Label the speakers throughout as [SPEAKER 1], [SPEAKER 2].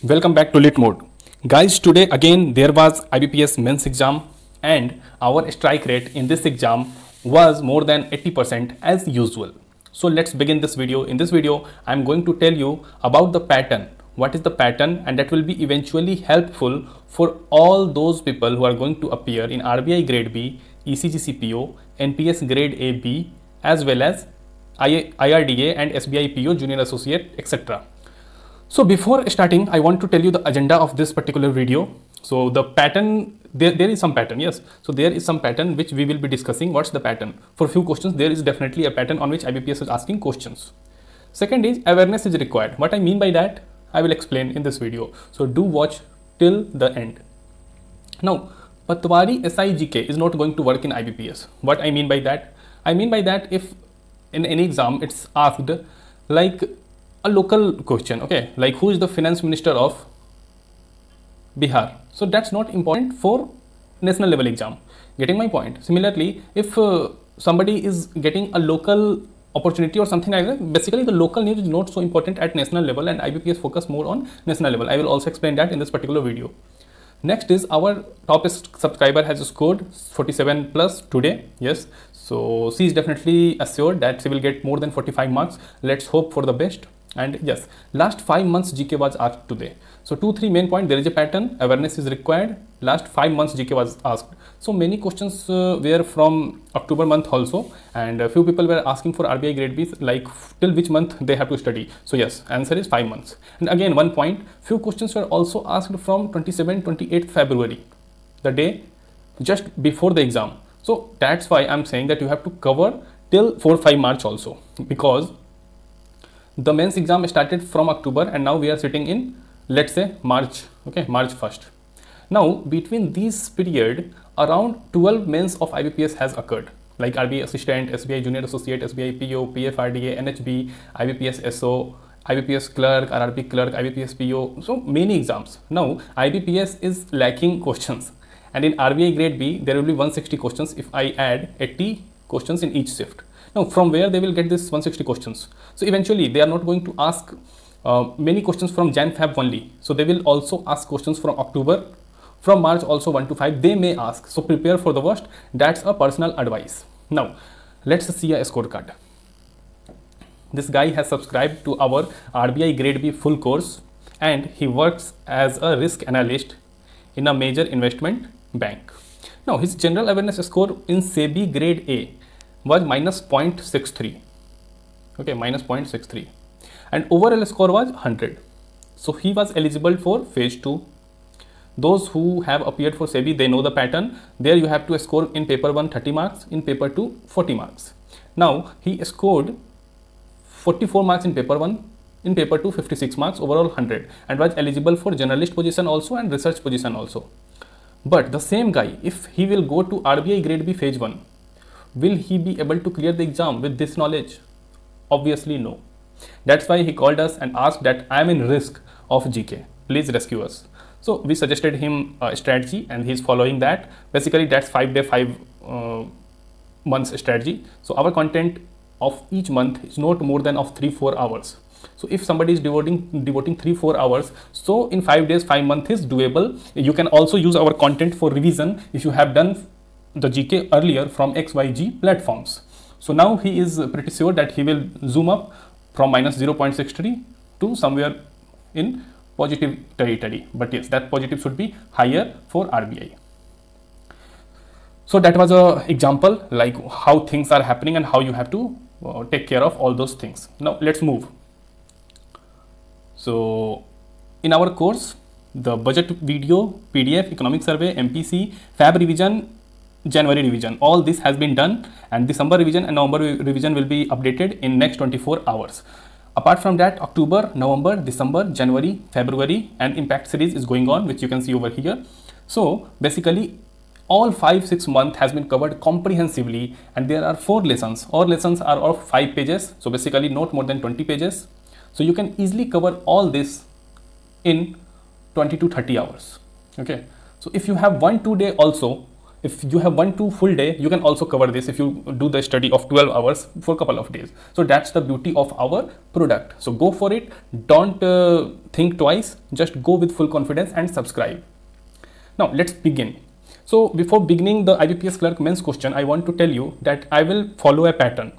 [SPEAKER 1] Welcome back to Lit Mode. Guys, today again there was IBPS mains exam and our strike rate in this exam was more than 80% as usual. So let's begin this video. In this video, I'm going to tell you about the pattern. What is the pattern, and that will be eventually helpful for all those people who are going to appear in RBI grade B, ECG CPO, NPS grade A B, as well as IRDA and SBI PO junior associate, etc. So before starting, I want to tell you the agenda of this particular video. So the pattern, there is some pattern, yes. So there is some pattern which we will be discussing. What's the pattern? For few questions, there is definitely a pattern on which IBPS is asking questions. Second is awareness is required. What I mean by that, I will explain in this video. So do watch till the end. Now, Patwari SIGK is not going to work in IBPS. What I mean by that? I mean by that, if in any exam it's asked like a local question, okay, like who is the finance minister of Bihar, so that's not important for national level exam. Getting my point? Similarly, if somebody is getting a local opportunity or something like that, basically the local news is not so important at national level, and IBPS focus more on national level. I will also explain that in this particular video. Next is our top subscriber has scored 47 plus today, yes, so she is definitely assured that she will get more than 45 marks. Let's hope for the best. And yes, last 5 months GK was asked today. So 2-3 main point, there is a pattern, awareness is required. Last 5 months GK was asked. So many questions were from October month also, and a few people were asking for RBI grade B, like till which month they have to study. So yes, answer is 5 months. And again, one point, few questions were also asked from 27-28 February, the day just before the exam. So that's why I'm saying that you have to cover till 4-5 March also, because the mains exam started from October and now we are sitting in, let's say, March, okay, March 1st. Now, between this period, around 12 mains of IBPS has occurred, like RBI assistant, SBI junior associate, SBI PO, PFRDA, NHB, IBPS SO, IBPS clerk, RRB clerk, IBPS PO, so many exams. Now, IBPS is lacking questions, and in RBI grade B, there will be 160 questions if I add 80 questions in each shift. Now, from where they will get this 160 questions? So eventually they are not going to ask many questions from Jan Feb only. So they will also ask questions from October, from March also 1 to 5 they may ask. So prepare for the worst. That's a personal advice. Now let's see a scorecard. This guy has subscribed to our RBI grade B full course, and he works as a risk analyst in a major investment bank. Now his general awareness score in SEBI grade A was minus 0.63, okay, minus 0.63, and overall score was 100. So he was eligible for phase 2. Those who have appeared for SEBI, they know the pattern. There you have to score in paper 1 30 marks, in paper 2 40 marks. Now he scored 44 marks in paper 1, in paper 2 56 marks, overall 100, and was eligible for journalist position also and research position also. But the same guy, if he will go to RBI grade B phase 1, will he be able to clear the exam with this knowledge? Obviously no. That's why he called us and asked that I am in risk of GK, please rescue us. So we suggested him a strategy and he's following that. Basically that's 5-day 5 months strategy. So our content of each month is not more than of 3-4 hours. So if somebody is devoting 3-4 hours, so in 5 days 5 months is doable. You can also use our content for revision if you have done the GK earlier from XYG platforms. So now he is pretty sure that he will zoom up from minus 0.63 to somewhere in positive territory. But yes, that positive should be higher for RBI. So that was an example like how things are happening and how you have to take care of all those things. Now let's move. So in our course, the budget video, PDF, economic survey, MPC, Fab revision, January revision, all this has been done, and December revision and November revision will be updated in next 24 hours. Apart from that, October, November, December, January, February and impact series is going on, which you can see over here. So basically all 5-6 months has been covered comprehensively, and there are 4 lessons. All lessons are of 5 pages, so basically not more than 20 pages. So you can easily cover all this in 20 to 30 hours. Okay, so if you have 1-2 day also, if you have 1-2 full day, you can also cover this if you do the study of 12 hours for a couple of days. So that's the beauty of our product. So go for it. Don't think twice. Just go with full confidence and subscribe. Now let's begin. So before beginning the IBPS clerk mains question, I want to tell you that I will follow a pattern.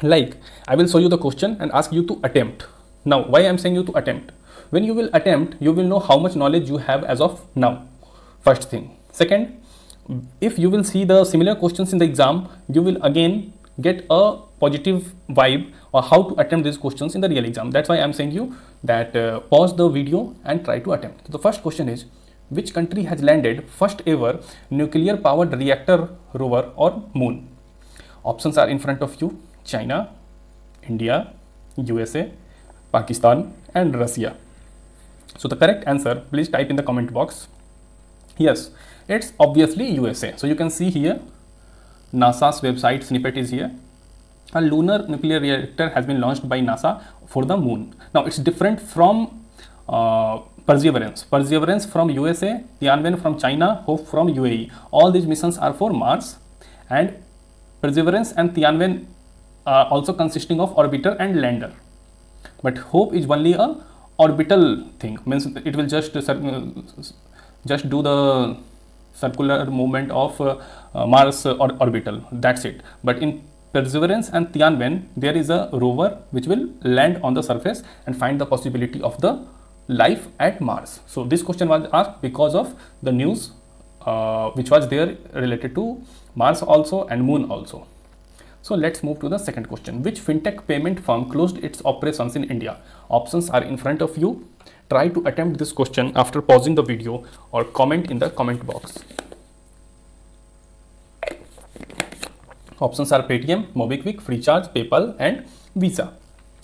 [SPEAKER 1] Like, I will show you the question and ask you to attempt. Now, why I am saying you to attempt? When you will attempt, you will know how much knowledge you have as of now. First thing. Second, if you will see the similar questions in the exam, you will again get a positive vibe or how to attempt these questions in the real exam. That's why I am saying you that pause the video and try to attempt. So the first question is, which country has landed first ever nuclear powered reactor rover or moon? Options are in front of you: China, India, USA, Pakistan and Russia. So the correct answer, please type in the comment box. Yes, it's obviously USA. So you can see here, NASA's website snippet is here. A lunar nuclear reactor has been launched by NASA for the moon. Now it's different from Perseverance. Perseverance from USA, Tianwen from China, Hope from UAE. All these missions are for Mars, and Perseverance and Tianwen are also consisting of orbiter and lander. But Hope is only a orbital thing, means it will just do the circular movement of Mars orbital. That's it. But in Perseverance and Tianwen, there is a rover which will land on the surface and find the possibility of the life at Mars. So this question was asked because of the news which was there related to Mars also and Moon also. So let's move to the second question. Which fintech payment firm closed its operations in India? Options are in front of you. Try to attempt this question after pausing the video or comment in the comment box. Options are Paytm, MobiKwik, Freecharge, PayPal and Visa.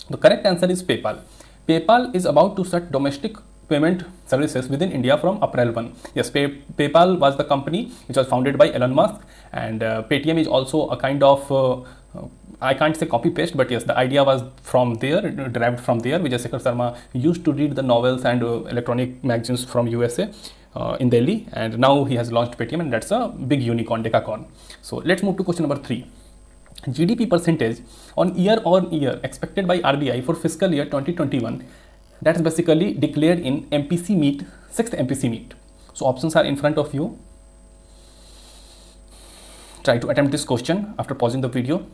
[SPEAKER 1] The correct answer is PayPal. PayPal is about to start domestic payment services within India from April 1. Yes, PayPal was the company which was founded by Elon Musk, and Paytm is also a kind of, I can't say copy paste, but yes, the idea was from there, derived from there. Vijay Shekhar Sharma used to read the novels and electronic magazines from USA in Delhi, and now he has launched Paytm, and that's a big unicorn, decacorn. So let's move to question number 3. GDP percentage on year expected by RBI for fiscal year 2021, that's basically declared in MPC meet, 6th MPC meet. So options are in front of you. Try to attempt this question after pausing the video.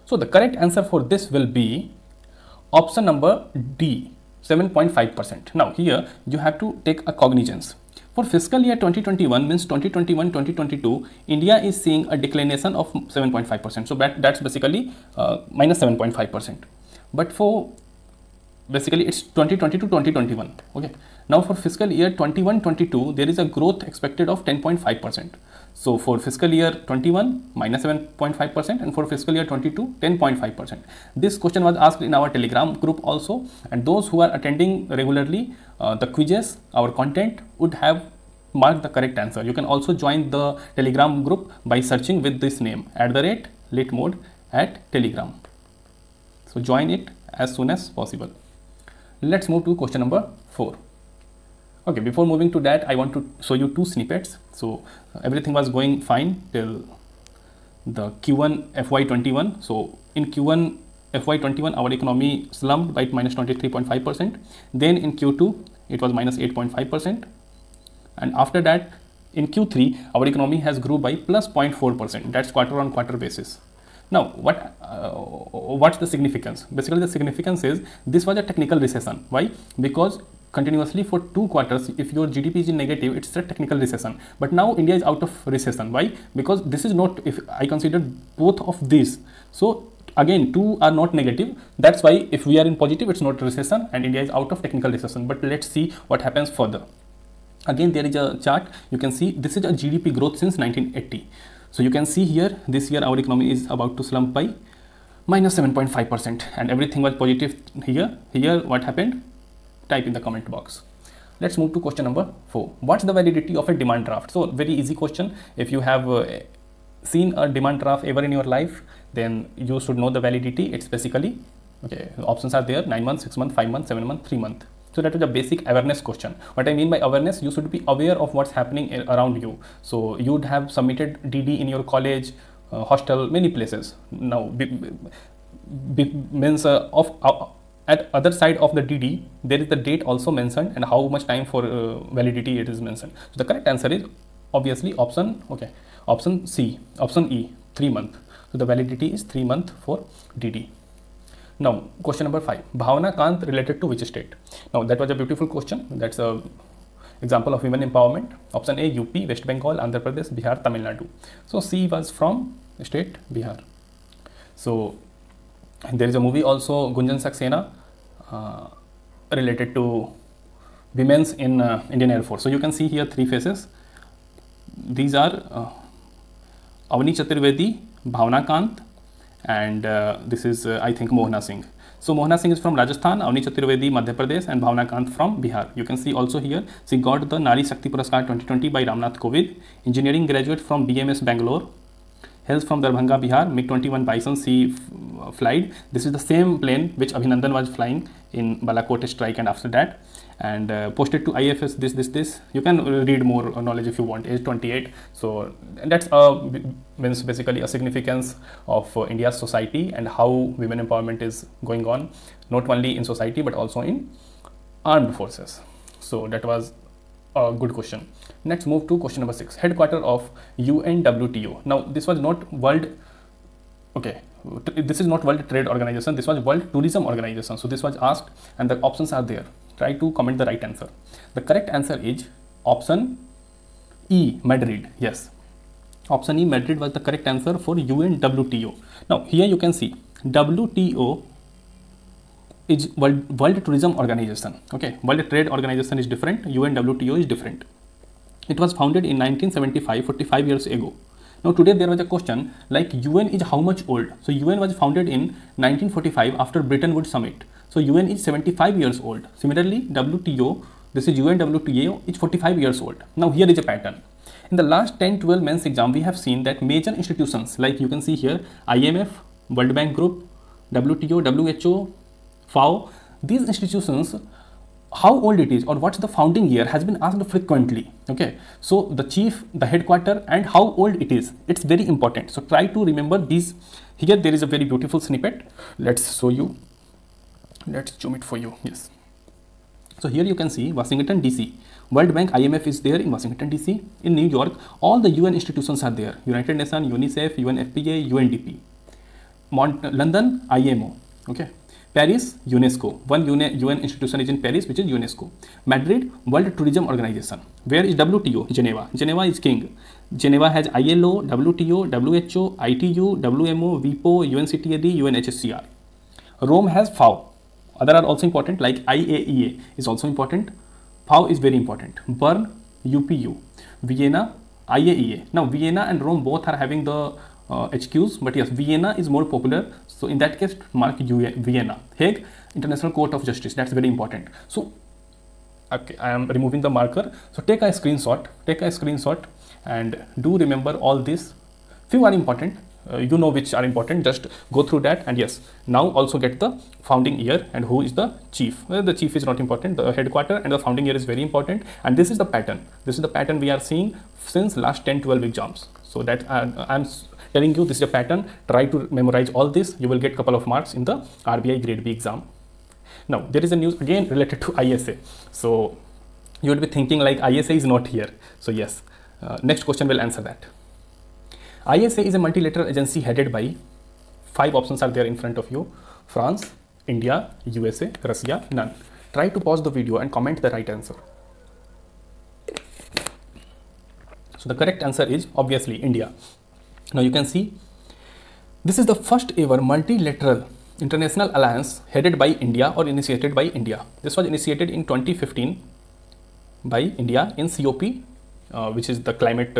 [SPEAKER 1] So the correct answer for this will be option number D, 7.5%. Now here you have to take a cognizance. For fiscal year 2021, means 2021-2022, India is seeing a declination of 7.5%. So that's basically minus 7.5%. But for basically it's 2020 to 2021. Okay. Now for fiscal year 21-22, there is a growth expected of 10.5%. So for fiscal year 21, minus 7.5%, and for fiscal year 22, 10.5%. This question was asked in our Telegram group also, and those who are attending regularly the quizzes, our content, would have marked the correct answer. You can also join the Telegram group by searching with this name, @LitMode at Telegram. So join it as soon as possible. Let's move to question number 4. Okay, before moving to that, I want to show you 2 snippets. So everything was going fine till the Q1 FY21. So in Q1 FY21, our economy slumped by minus 23.5%. Then in Q2, it was minus 8.5%. And after that, in Q3, our economy has grew by plus 0.4%. That's quarter on quarter basis. Now, what's the significance? Basically, the significance is this was a technical recession. Why? Because continuously for 2 quarters, if your GDP is in negative, it's a technical recession. But now India is out of recession. Why? Because this is not, if I consider both of these. So again, 2 are not negative. That's why if we are in positive, it's not recession and India is out of technical recession. But let's see what happens further. Again, there is a chart. You can see this is a GDP growth since 1980. So you can see here, this year our economy is about to slump by minus 7.5%, and everything was positive here. Here, what happened? Type in the comment box. Let's move to question number 4. What's the validity of a demand draft? So very easy question. If you have seen a demand draft ever in your life, then you should know the validity. It's basically, okay, options are there: 9 months, 6 months, 5 months, 7 months, 3 months. So that was a basic awareness question. What I mean by awareness, you should be aware of what's happening around you. So you'd have submitted DD in your college, hostel, many places. Now means at other side of the DD, there is the date also mentioned and how much time for validity it is mentioned. So the correct answer is obviously option C, option E, 3 months. So the validity is 3 months for DD. Now question number 5, Bhavna Kant related to which state? Now that was a beautiful question. That's a example of women empowerment. Option A, UP, West Bengal, Andhra Pradesh, Bihar, Tamil Nadu. So C was from state Bihar. So there is a movie also, Gunjan Saxena, related to women's in Indian Air Force. So you can see here 3 faces. These are Avani Chaturvedi, Bhavna Kant, and this is I think Mohana Singh. So Mohana Singh is from Rajasthan, Avani Chaturvedi Madhya Pradesh, and Bhavna Kant from Bihar. You can see also here she got the Nari Shakti Puraskar 2020 by Ramnath Kovind. Engineering graduate from BMS Bangalore. Hails from Darbhanga, Bihar. MiG-21 Bison C flight. This is the same plane which Abhinandan was flying in Balakot strike and after that. And posted to IFS this. You can read more knowledge if you want. Age 28. So that's means basically a significance of India's society and how women empowerment is going on, not only in society but also in armed forces. So that was a good question. Next, move to question number 6. Headquarter of UNWTO. Now this was not World. Okay, this is not World Trade Organization. This was World Tourism Organization. So this was asked, and the options are there. Try to comment the right answer. The correct answer is option E, Madrid. Yes, option E, Madrid was the correct answer for UNWTO. Now here you can see WTO is World Tourism Organization. Okay, World Trade Organization is different. UNWTO is different. It was founded in 1975, 45 years ago. Now today there was a question like UN is how much old? So UN was founded in 1945 after Bretton Woods Summit. So UN is 75 years old. Similarly, WTO, this is UNWTO, is 45 years old. Now here is a pattern. In the last 10-12 men's exam, we have seen that major institutions like you can see here IMF, World Bank Group, WTO, WHO, FAO, these institutions, how old it is or what's the founding year has been asked frequently. Okay, so the chief, the headquarter, and how old it is, it's very important. So try to remember these. Here there is a very beautiful snippet. Let's show you. Let's zoom it for you. Yes, so here you can see Washington DC, World Bank, IMF is there in Washington DC. In New York, all the UN institutions are there: United Nations, UNICEF, UNFPA, UNDP. London, IMO. Okay, Paris, UNESCO. One UN institution is in Paris, which is UNESCO. Madrid, World Tourism Organization. Where is WTO? Geneva. Geneva is king. Geneva has ILO, WTO, WHO, ITU, WMO, WIPO, UNCTAD, UNHCR. Rome has FAO. Other are also important like IAEA is also important. FAO is very important. Bern, UPU. Vienna, IAEA. Now Vienna and Rome both are having the HQs, but yes, Vienna is more popular. So in that case, mark Vienna. Hague, International Court of Justice. That's very important. So okay, I am removing the marker. So take a screenshot and do remember all this. Few are important. You know which are important, just go through that. And yes, now also get the founding year and who is the chief. Well, the chief is not important, the headquarter and the founding year is very important. And this is the pattern. This is the pattern we are seeing since last 10-12 exams. So that I'm telling you, this is a pattern. Try to memorize all this. You will get couple of marks in the RBI grade B exam. Now there is a news again related to ISA. So you would be thinking like ISA is not here. So yes, next question will answer that. ISA is a multilateral agency headed by, 5 options are there in front of you: France, India, USA, Russia, none. Try to pause the video and comment the right answer. So the correct answer is obviously India. Now you can see this is the first ever multilateral international alliance headed by India or initiated by India. This was initiated in 2015 by India in COP, which is the climate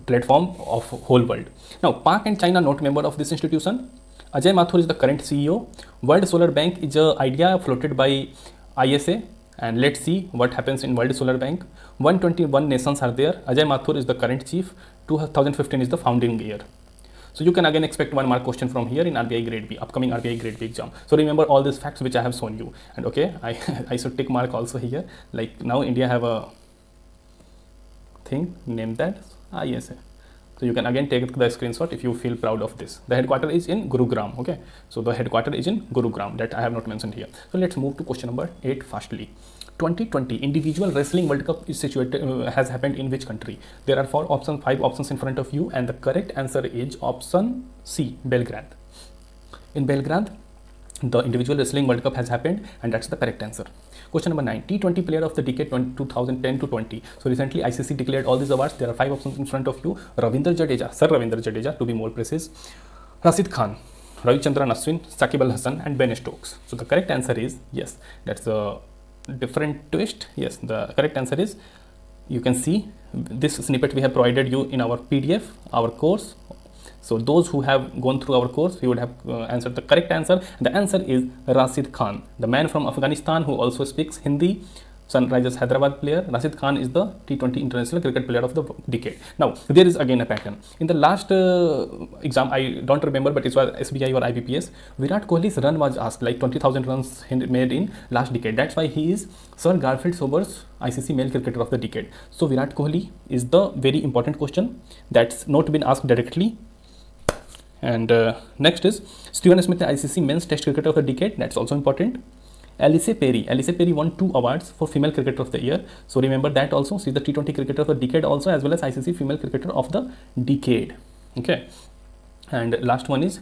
[SPEAKER 1] platform of whole world. Now Pak and China not member of this institution. Ajay Mathur is the current CEO. World Solar Bank is an idea floated by ISA, and let's see what happens in World Solar Bank. 121 nations are there. Ajay Mathur is the current chief. 2015 is the founding year. So you can again expect 1 mark question from here in RBI grade B, upcoming RBI grade B exam. So remember all these facts which I have shown you. And okay, I should tick mark also here. Like now India have a thing named that ISA. So you can again take the screenshot if you feel proud of this. The headquarter is in Gurugram. Okay, so the headquarter is in Gurugram, that I have not mentioned here. So let's move to question number 8 fastly. 2020 individual wrestling world cup is situated has happened in which country? There are 5 options in front of you, and the correct answer is option C, Belgrade. In Belgrade the individual wrestling world cup has happened, and that's the correct answer. Question number 9, T20 player of the decade 2010 to 20. So recently ICC declared all these awards. There are 5 options in front of you. Ravindra Jadeja, Sir Ravindra Jadeja to be more precise, Rashid Khan, Ravichandran Ashwin, Saqib Al Hasan and Ben Stokes. So the correct answer is yes. That's a different twist. Yes, the correct answer is, you can see this snippet we have provided you in our PDF, our course. So those who have gone through our course, we would have answered the correct answer. The answer is Rashid Khan, the man from Afghanistan who also speaks Hindi, Sunrisers Hyderabad player. Rashid Khan is the T20 international cricket player of the decade. Now there is again a pattern. In the last exam, I don't remember, but it was SBI or IBPS, Virat Kohli's run was asked, like 20,000 runs made in last decade. That's why he is Sir Garfield Sobers ICC male cricketer of the decade. So Virat Kohli is the very important question that's not been asked directly. And next is Steven Smith, the ICC men's test cricketer of the decade. That's also important. Alice Perry won 2 awards for female cricketer of the year. So remember that also. She's the T20 cricketer of the decade also, as well as ICC female cricketer of the decade. Okay. And last one is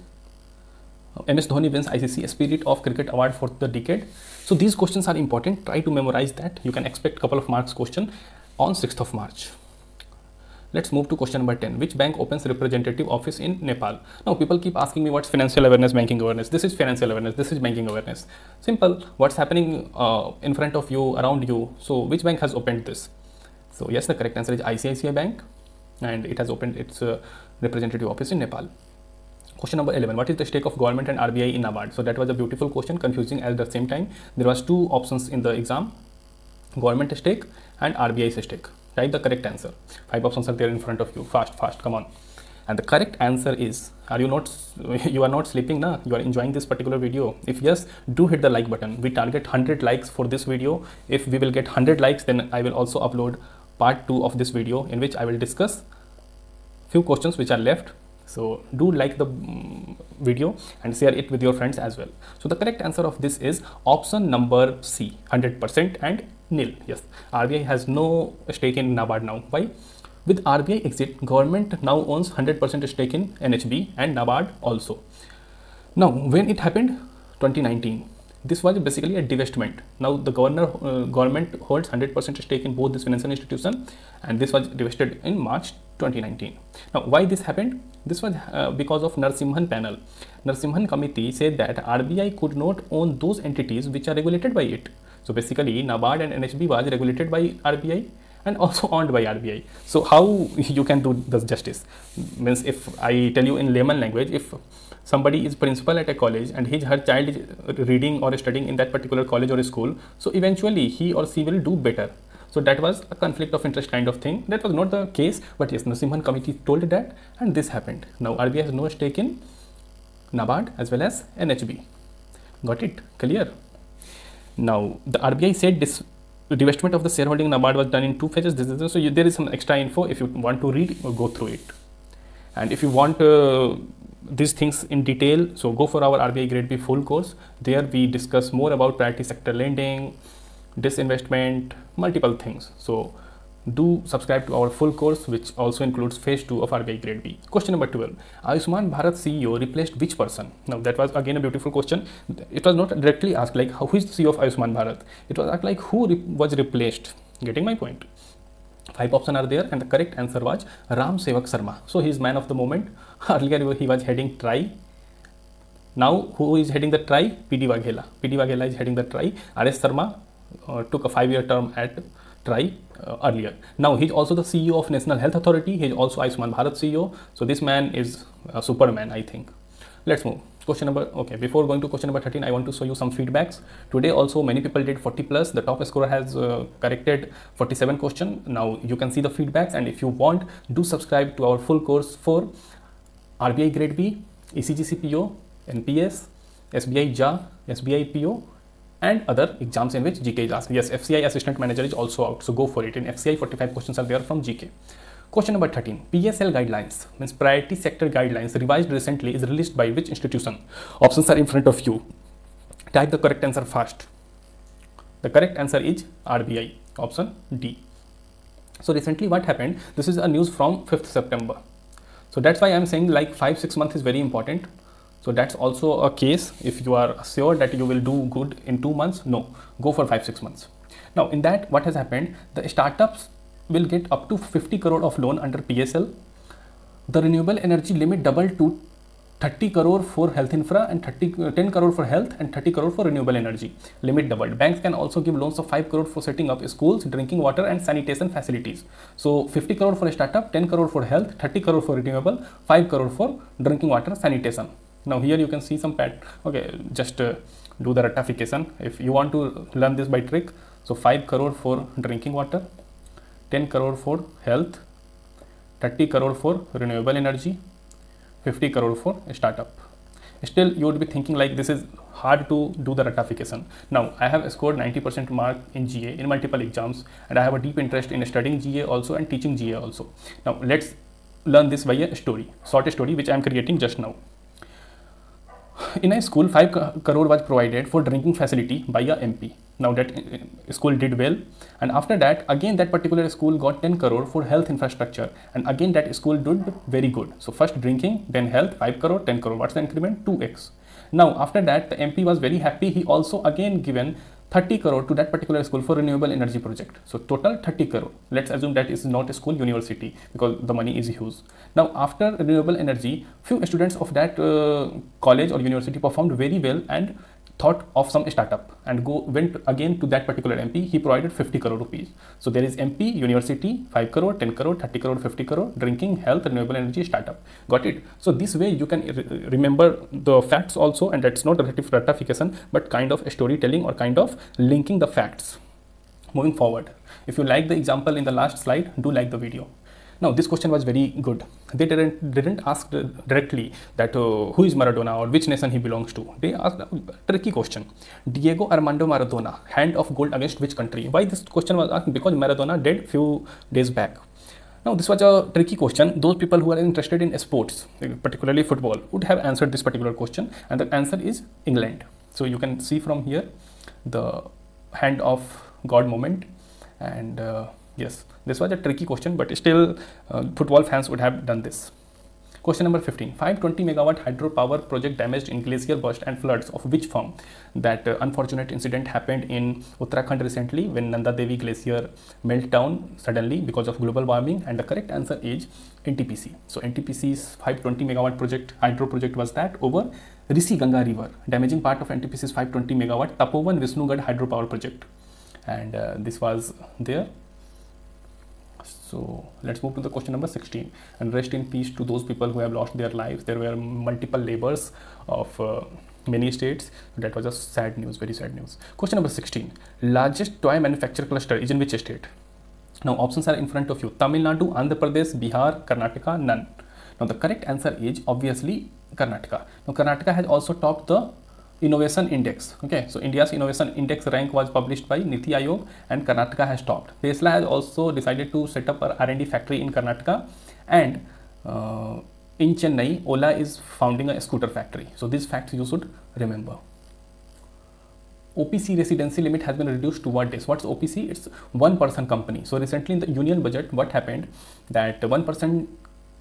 [SPEAKER 1] MS Dhoni wins ICC Spirit of Cricket Award for the decade. So these questions are important. Try to memorize that. You can expect couple of marks question on 6th of March. Let's move to question number 10. Which bank opens representative office in Nepal? Now people keep asking me what's financial awareness, banking awareness. This is financial awareness, this is banking awareness. Simple. What's happening in front of you, around you. So which bank has opened this? So yes, the correct answer is ICICI Bank, and it has opened its representative office in Nepal. Question number 11. What is the stake of government and RBI in NABARD? So that was a beautiful question, confusing at the same time. There was 2 options in the exam, government stake and RBI stake. Type the correct answer. 5 options are there in front of you. Fast, come on. And the correct answer is, you are not sleeping now, you are enjoying this particular video. If yes, do hit the like button. We target 100 likes for this video. If we will get 100 likes, then I will also upload part 2 of this video, in which I will discuss few questions which are left. So do like the video and share it with your friends as well. So the correct answer of this is option number C, 100% and nil. Yes, RBI has no stake in NABARD now. Why? With RBI exit, government now owns 100% stake in NHB and NABARD also. Now when it happened? 2019. This was basically a divestment. Now the government holds 100% stake in both this financial institution, and this was divested in March 2019. Now why this happened? This was because of Narasimhan panel. Narasimhan committee said that RBI could not own those entities which are regulated by it. So basically NABARD and NHB was regulated by RBI and also owned by RBI. So how you can do this justice? Means if I tell you in layman language, if somebody is principal at a college and her child is reading or studying in that particular college or school, so eventually he or she will do better. So that was a conflict of interest kind of thing. That was not the case, but yes, Narasimhan committee told that, and this happened. Now RBI has no stake in NABARD as well as NHB. Got it? Clear? Now the RBI said this divestment of the shareholding in NABARD was done in 2 phases. So there is some extra info. If you want to read, go through it. And if you want these things in detail, so go for our RBI Grade B full course. There we discuss more about priority sector lending, disinvestment, multiple things. So do subscribe to our full course, which also includes phase 2 of RBI Grade B. Question number 12. Ayushman Bharat CEO replaced which person? Now that was again a beautiful question. It was not directly asked like who is the CEO of Ayushman Bharat. It was asked like who was replaced. Getting my point? 5 options are there, and the correct answer was Ram Sevak Sharma. So he is man of the moment. Earlier he was heading TRAI. Now who is heading the TRAI? PD Waghela. PD Waghela is heading the TRAI. RS Sharma took a 5-year term at TRAI earlier. Now he is also the CEO of National Health Authority. He is also Ayushman Bharat CEO. So this man is a superman, I think. Let's move. Question number, okay, before going to question number 13, I want to show you some feedbacks. Today also many people did 40 plus. The top scorer has corrected 47 question. Now you can see the feedbacks, and if you want, do subscribe to our full course for RBI Grade B, ECGC PO, NPS, SBI JA, SBI PO, and other exams in which GK is asked. Yes, FCI Assistant Manager is also out, so go for it. In FCI, 45 questions are there from GK. Question number 13. PSL guidelines, means priority sector guidelines, revised recently, is released by which institution? Options are in front of you. Type the correct answer fast. The correct answer is RBI, option D. So recently what happened, this is a news from 5th September. So that's why I'm saying like 5-6 months is very important. So that's also a case. If you are sure that you will do good in 2 months, no, go for 5-6 months. Now in that, what has happened, the startups will get up to 50 crore of loan under PSL. The renewable energy limit doubled to 30 crore for health infra and 10 crore for health and 30 crore for renewable energy. Limit doubled. Banks can also give loans of 5 crore for setting up schools, drinking water and sanitation facilities. So 50 crore for a startup, 10 crore for health, 30 crore for renewable, 5 crore for drinking water sanitation. Now here you can see some okay, just do the rectification. If you want to learn this by trick, so 5 crore for drinking water, 10 crore for health, 30 crore for renewable energy, 50 crore for startup. Still you would be thinking like this is hard to do the rectification. Now I have scored 90% mark in GA in multiple exams, and I have a deep interest in studying GA also and teaching GA also. Now let's learn this by a story, short story which I am creating just now. In a school, 5 crore was provided for drinking facility by a MP. Now that school did well, and after that again that particular school got 10 crore for health infrastructure, and again that school did very good. So first drinking, then health, 5 crore, 10 crore. What's the increment? 2x. Now after that the MP was very happy. He also again given 30 crore to that particular school for renewable energy project. So total 30 crore. Let's assume that is not a school, university, because the money is huge. Now after renewable energy, few students of that college or university performed very well and thought of some startup and went again to that particular MP. He provided 50 crore rupees. So there is MP, university, 5 crore, 10 crore, 30 crore, 50 crore, drinking, health, renewable energy, startup. Got it? So this way you can remember the facts also, and that's not relative rectification but kind of storytelling or kind of linking the facts. Moving forward, if you like the example in the last slide, do like the video. Now this question was very good. They didn't ask directly that who is Maradona or which nation he belongs to. They asked a tricky question. Diego Armando Maradona, hand of gold against which country? Why this question was asked? Because Maradona died few days back. Now this was a tricky question. Those people who are interested in sports, particularly football, would have answered this particular question, and the answer is England. So you can see from here the hand of God moment, and yes, this was a tricky question, but still football fans would have done this. Question number 15. 520 megawatt hydropower project damaged in glacier burst and floods of which firm? That unfortunate incident happened in Uttarakhand recently when Nanda Devi glacier melted down suddenly because of global warming, and the correct answer is NTPC. So NTPC's 520 megawatt project, hydro project, was that over Rishi Ganga river, damaging part of NTPC's 520 megawatt Tapovan Vishnugad hydropower project, and this was there. So let's move to the question number 16, and rest in peace to those people who have lost their lives. There were multiple laborers of many states. That was a sad news, very sad news. Question number 16. Largest toy manufacturer cluster is in which state? Now options are in front of you. Tamil Nadu, Andhra Pradesh, Bihar, Karnataka, none. Now the correct answer is obviously Karnataka. Now Karnataka has also topped the Innovation Index. Okay, so India's Innovation Index rank was published by Niti Aayog, and Karnataka has topped. Tesla has also decided to set up an R&D factory in Karnataka, and in Chennai, Ola is founding a scooter factory. So these facts you should remember. OPC residency limit has been reduced to what days? What's OPC? It's one person company. So recently in the union budget, what happened, that 1%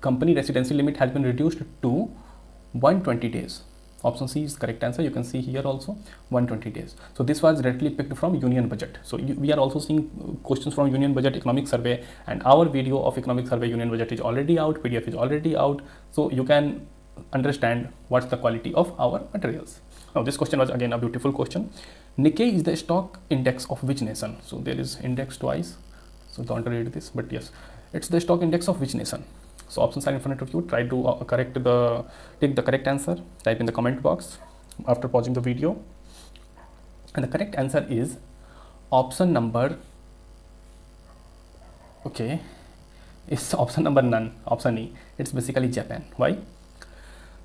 [SPEAKER 1] company residency limit has been reduced to 120 days. Option C is correct answer. You can see here also 120 days. So this was directly picked from union budget. So we are also seeing questions from union budget economic survey, and our video of economic survey union budget is already out. PDF is already out. So you can understand what's the quality of our materials. Now this question was again a beautiful question. Nikkei is the stock index of which nation? So there is index twice. So don't read this, but yes, it's the stock index of which nation? So options are in front of you. Try to take the correct answer. Type in the comment box after pausing the video. And the correct answer is option number, okay, it's option number none, option E. It's basically Japan. Why?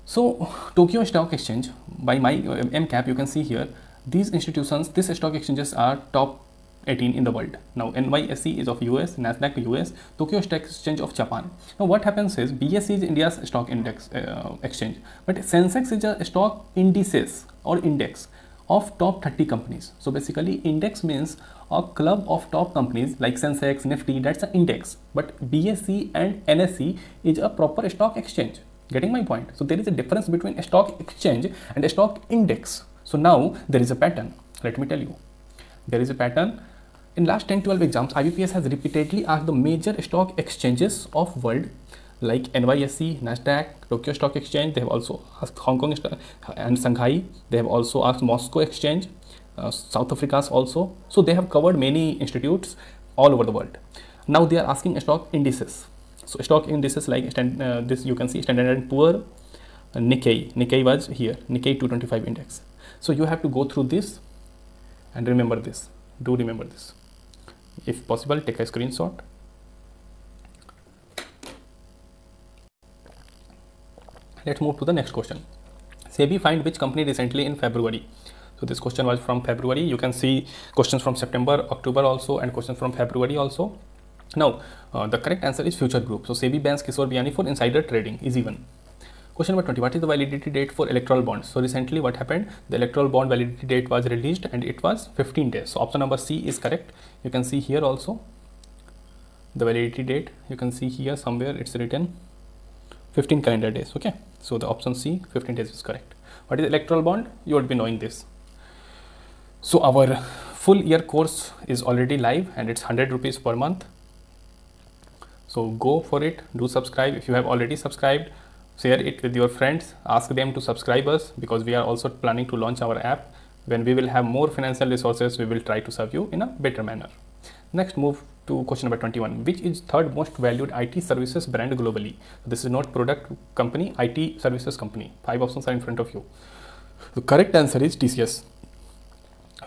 [SPEAKER 1] So Tokyo Stock Exchange, by my MCAP, you can see here, these institutions, these stock exchanges are top 18 in the world. Now NYSE is of US, Nasdaq US, Tokyo Stock Exchange of Japan. Now what happens is BSE is India's stock index exchange, but Sensex is a stock indices or index of top 30 companies. So basically index means a club of top companies like Sensex, Nifty, that's an index. But BSE and NSE is a proper stock exchange. Getting my point? So there is a difference between a stock exchange and a stock index. So now there is a pattern. Let me tell you. There is a pattern. In last 10-12 exams, IBPS has repeatedly asked the major stock exchanges of world like NYSE, Nasdaq, Tokyo Stock Exchange. They have also asked Hong Kong and Shanghai. They have also asked Moscow Exchange, South Africa's also. So they have covered many institutes all over the world. Now they are asking stock indices. So stock indices like this you can see Standard & Poor, Nikkei was here, Nikkei 225 index. So you have to go through this and remember this. Do remember this. If possible, take a screenshot. Let's move to the next question. SEBI find which company recently in February? So this question was from February. You can see questions from September, October also, and questions from February also. Now, the correct answer is Future Group. So SEBI bans Kishore Biyani for insider trading. Easy one. Question number 20. What is the validity date for electoral bonds? So recently what happened? The electoral bond validity date was released and it was 15 days. So option number C is correct. You can see here also the validity date. You can see here somewhere it's written 15 calendar days. Okay. So the option C, 15 days is correct. What is electoral bond? You would be knowing this. So our full year course is already live and it's 100 rupees per month. So go for it. Do subscribe. If you have already subscribed, share it with your friends. Ask them to subscribe us because we are also planning to launch our app. When we will have more financial resources, we will try to serve you in a better manner. Next, move to question number 21. Which is third most valued IT services brand globally? This is not product company, IT services company. 5 options are in front of you. The correct answer is TCS.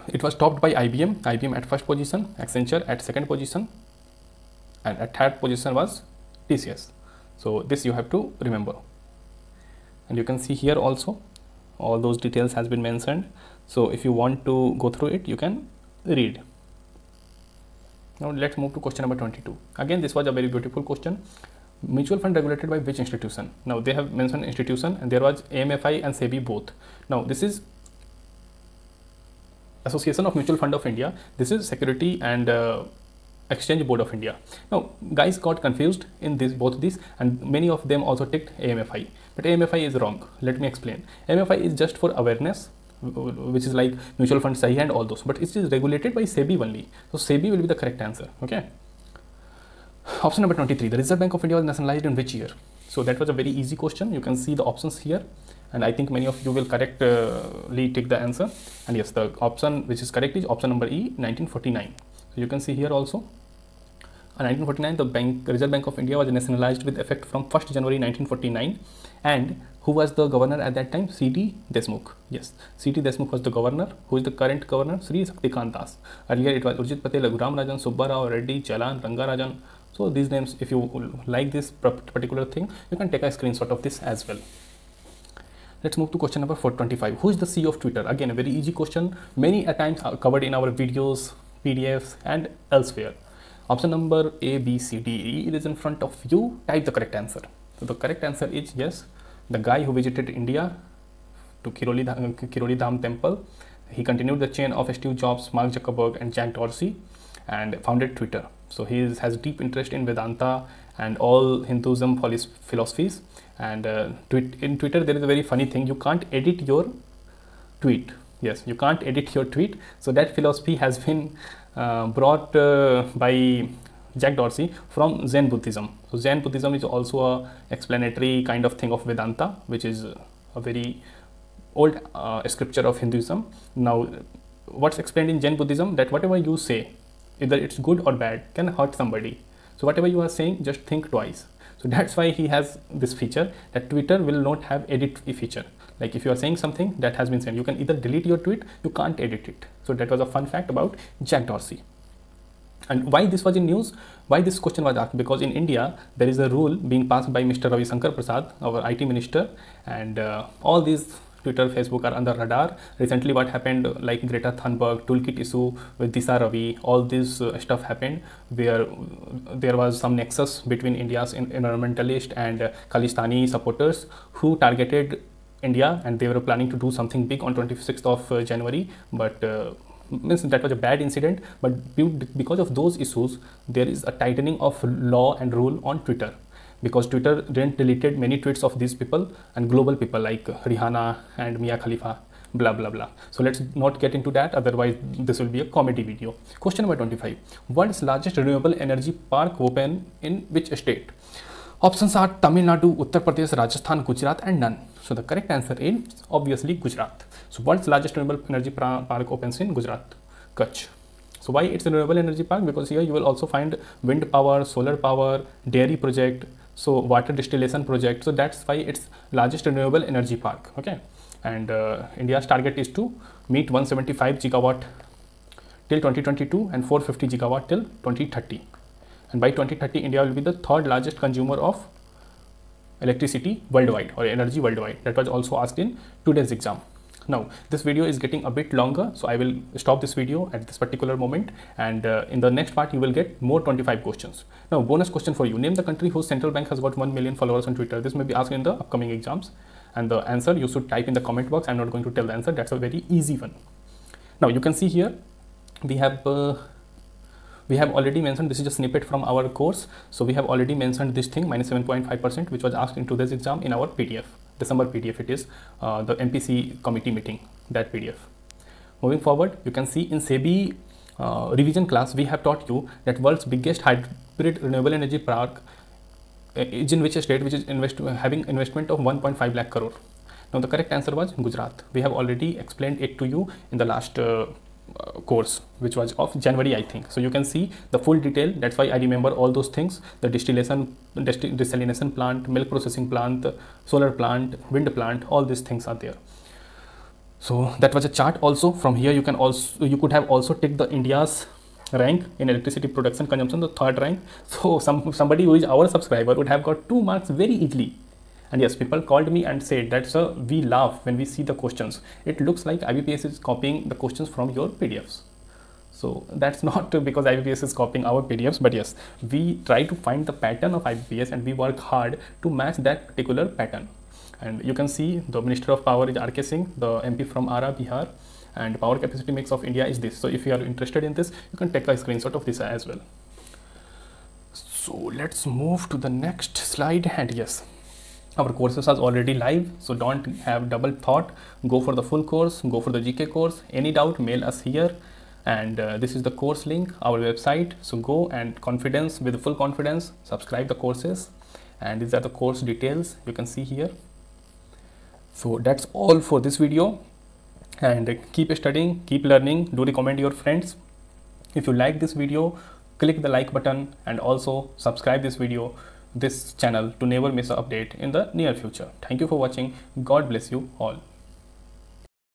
[SPEAKER 1] It was topped by IBM at first position, Accenture at second position, and at third position was TCS. So this you have to remember. And you can see here also all those details has been mentioned. So if you want to go through it, you can read. Now let's move to question number 22. Again, this was a very beautiful question. Mutual fund regulated by which institution? Now they have mentioned institution and there was AMFI and SEBI both. Now this is Association of Mutual Fund of India. This is Security and Exchange Board of India. Now guys got confused in both these and many of them also ticked AMFI, but AMFI is wrong. Let me explain. AMFI is just for awareness, which is like mutual fund sahi and all those, but it is regulated by SEBI only. So SEBI will be the correct answer. Okay. Option number 23. The Reserve Bank of India was nationalized in which year? So that was a very easy question. You can see the options here and I think many of you will correctly take the answer. And yes, the option which is correct is option number E, 1949. So you can see here also. In 1949, the Reserve Bank of India was nationalized with effect from 1st January 1949. And who was the governor at that time? C.T. Deshmukh. Yes, C.T. Deshmukh was the governor. Who is the current governor? Sri Shaktikant Das. Earlier it was Urjit Patel, Raghuram Rajan, Subba Rao, Reddy, Chalan, Rangarajan. So these names, if you like this particular thing, you can take a screenshot of this as well. Let's move to question number 425. Who is the CEO of Twitter? Again, a very easy question. Many a times covered in our videos, PDFs and elsewhere. Option number A, B, C, D, E. It is in front of you. Type the correct answer. So the correct answer is yes, the guy who visited India to Kiroli Dham temple. He continued the chain of Steve Jobs, Mark Zuckerberg and Jack Dorsey and founded Twitter. So he has deep interest in Vedanta and all Hinduism philosophies. And in Twitter, there is a very funny thing. You can't edit your tweet. Yes, you can't edit your tweet. So that philosophy has been brought by Jack Dorsey from Zen Buddhism. So Zen Buddhism is also a explanatory kind of thing of Vedanta, which is a very old scripture of Hinduism. Now, what's explained in Zen Buddhism, that whatever you say, either it's good or bad, can hurt somebody. So whatever you are saying, just think twice. So that's why he has this feature that Twitter will not have edit feature. Like if you are saying something that has been said, you can either delete your tweet, you can't edit it. So that was a fun fact about Jack Dorsey. And why this was in news? Why this question was asked? Because in India, there is a rule being passed by Mr. Ravi Shankar Prasad, our IT minister, and all these Twitter, Facebook are under radar. Recently, what happened, like Greta Thunberg, toolkit issue with Disha Ravi, all this stuff happened where there was some nexus between India's environmentalist and Khalistani supporters who targeted India, and they were planning to do something big on 26th of January, but means that was a bad incident. But because of those issues, there is a tightening of law and rule on Twitter, because Twitter then deleted many tweets of these people and global people like Rihanna and Mia Khalifa, blah blah blah. So let's not get into that, otherwise this will be a comedy video. Question number 25. World's largest renewable energy park open in which state? Options are Tamil Nadu, Uttar Pradesh, Rajasthan, Gujarat, and none. So the correct answer is obviously Gujarat. So world's largest renewable energy park opens in Gujarat, Kutch. So why it's a renewable energy park? Because here you will also find wind power, solar power, dairy project, so water distillation project. So that's why it's largest renewable energy park. Okay, and India's target is to meet 175 gigawatt till 2022 and 450 gigawatt till 2030. And by 2030, India will be the third largest consumer of electricity worldwide, or energy worldwide. That was also asked in today's exam. Now this video is getting a bit longer, so I will stop this video at this particular moment, and in the next part you will get more 25 questions. Now bonus question for you: name the country whose central bank has got 1 million followers on Twitter. This may be asked in the upcoming exams, and the answer you should type in the comment box. I'm not going to tell the answer, that's a very easy one. Now you can see here we have already mentioned, this is a snippet from our course. So we have already mentioned this thing, minus 7.5%, which was asked in today's exam in our PDF, December PDF it is, the MPC committee meeting, that PDF. Moving forward, you can see in SEBI revision class, we have taught you that world's biggest hybrid renewable energy park is in which state, which is having investment of 1.5 lakh crore. Now the correct answer was Gujarat. We have already explained it to you in the last course, which was of January, I think. So you can see the full detail. That's why I remember all those things: the desalination plant, milk processing plant, solar plant, wind plant, all these things are there. So that was a chart. Also from here you could have also take the India's rank in electricity production consumption, the third rank. So somebody who is our subscriber would have got 2 marks very easily. And yes, people called me and said that, sir, we laugh when we see the questions. It looks like IBPS is copying the questions from your PDFs. So that's not because IBPS is copying our PDFs, but yes, we try to find the pattern of IBPS and we work hard to match that particular pattern. And you can see the Minister of Power is R.K. Singh, the MP from Ara, Bihar, and power capacity mix of India is this. So if you are interested in this, you can take a screenshot of this as well. So let's move to the next slide. And yes, our courses are already live, so don't have double thought. Go for the full course, go for the GK course. Any doubt, mail us here. And this is the course link, our website. So go and with full confidence, subscribe the courses. And these are the course details you can see here. So that's all for this video. And keep studying, keep learning. Do recommend your friends. If you like this video, click the like button and also subscribe this channel to never miss an update in the near future. Thank you for watching. God bless you all.